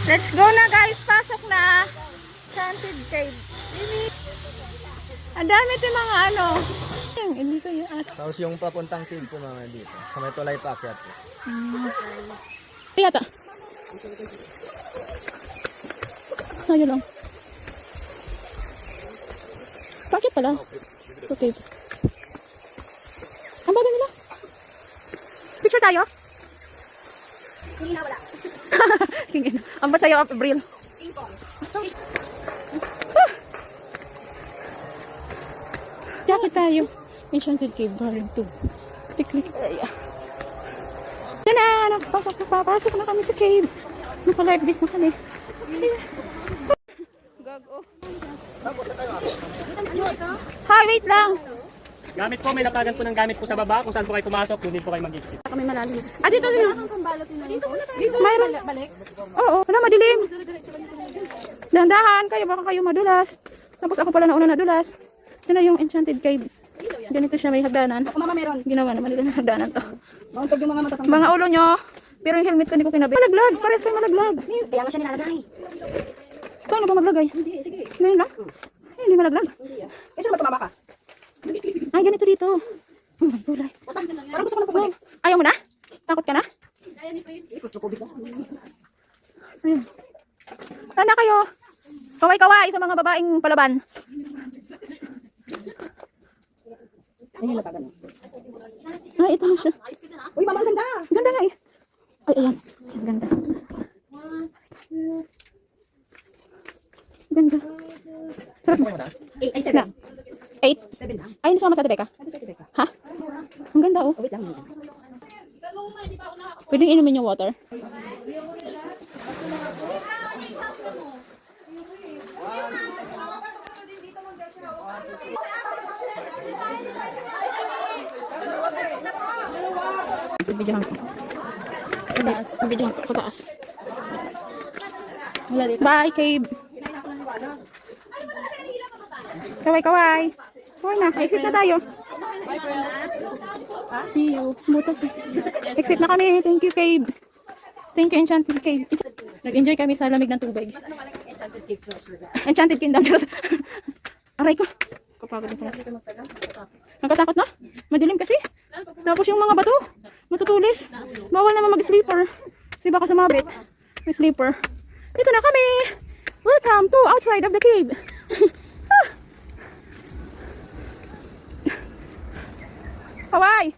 Let's go na guys. Pasok na. Enchanted Cave. Ang dami ito mga ano. Hindi ko yung at. Tapos yung papuntang cave po mga dito. Sa may tulay paakyat po. Yata. Ayun lang. Bakit pala? Okay. Ang bago nila. Picture tayo? Hindi na wala. Ang ba sa'yo, Abril? Jacket tayo. Enchanted Cave, Garden 2. Picnic area. Yan na, napapasok na kami sa cave. Naka-live this na kami. Gago. Hi, wait lang. Gamit po, may lakagan po ng gamit po sa baba. Kung saan po kayo pumasok, doon din po kayo mag-exit. Kami malalim. Ah, dito din. Dito mayroon. Balik? Oo, wala, madilim. Dahan-dahan kayo, baka kayo madulas. Tapos ako pala nauna nadulas. Ito na yung Enchanted Cave. Ganito siya, may hagdanan. Mama meron. Ginawa naman nila ng hagdanan to. Mauntog yung mga matatang. Mga ulo nyo. Pero yung helmet ko hindi ko kinabi. Malaglag, parehas kayo malaglag. Kaya nga siya nilalagay. Paano ba maglagay? Hindi, sige. Ngayon lang? Eh, hindi malaglag. Hindi ah. Eh, saan ba tumama ka? Ay, ganito dito. Oh my gulay. Parang gusto ko na pumalik. Ayaw mo na? Takot ka na? Ayun. Tanda kayo. Kaway-kaway sa mga babaeng palaban. Ayun na tagal. Ay, ito na siya. Uy, mama, ang ganda. Ganda nga eh. Ay, ayan. Ang ganda. Ganda. Sarap mo. 8 ay 7. 8. 7 lang. Ay, nasama sa Rebecca. Ano sa Rebecca? Ha? Ang ganda oh. Oh, wait lang. Pwedeng inumin yung water. Bibidyohan ko. Bibidyohan ko. Pataas. Bye, cave. Kaway-kaway. Kaway na. Exit na tayo. See you. Butas eh. Exit na kami. Thank you, cave. Thank you, Enchanted Cave. Nag-enjoy kami sa lamig ng tubig. Enchanted Kingdom. Aray ko. Kapagod na pala. Nakatakot na? Madilim kasi. Tapos yung mga bato, matutulis. Bawal naman mag-sleeper. Kasi baka sumabit. May sleeper. Dito na kami. Welcome to outside of the cave. Hawaii!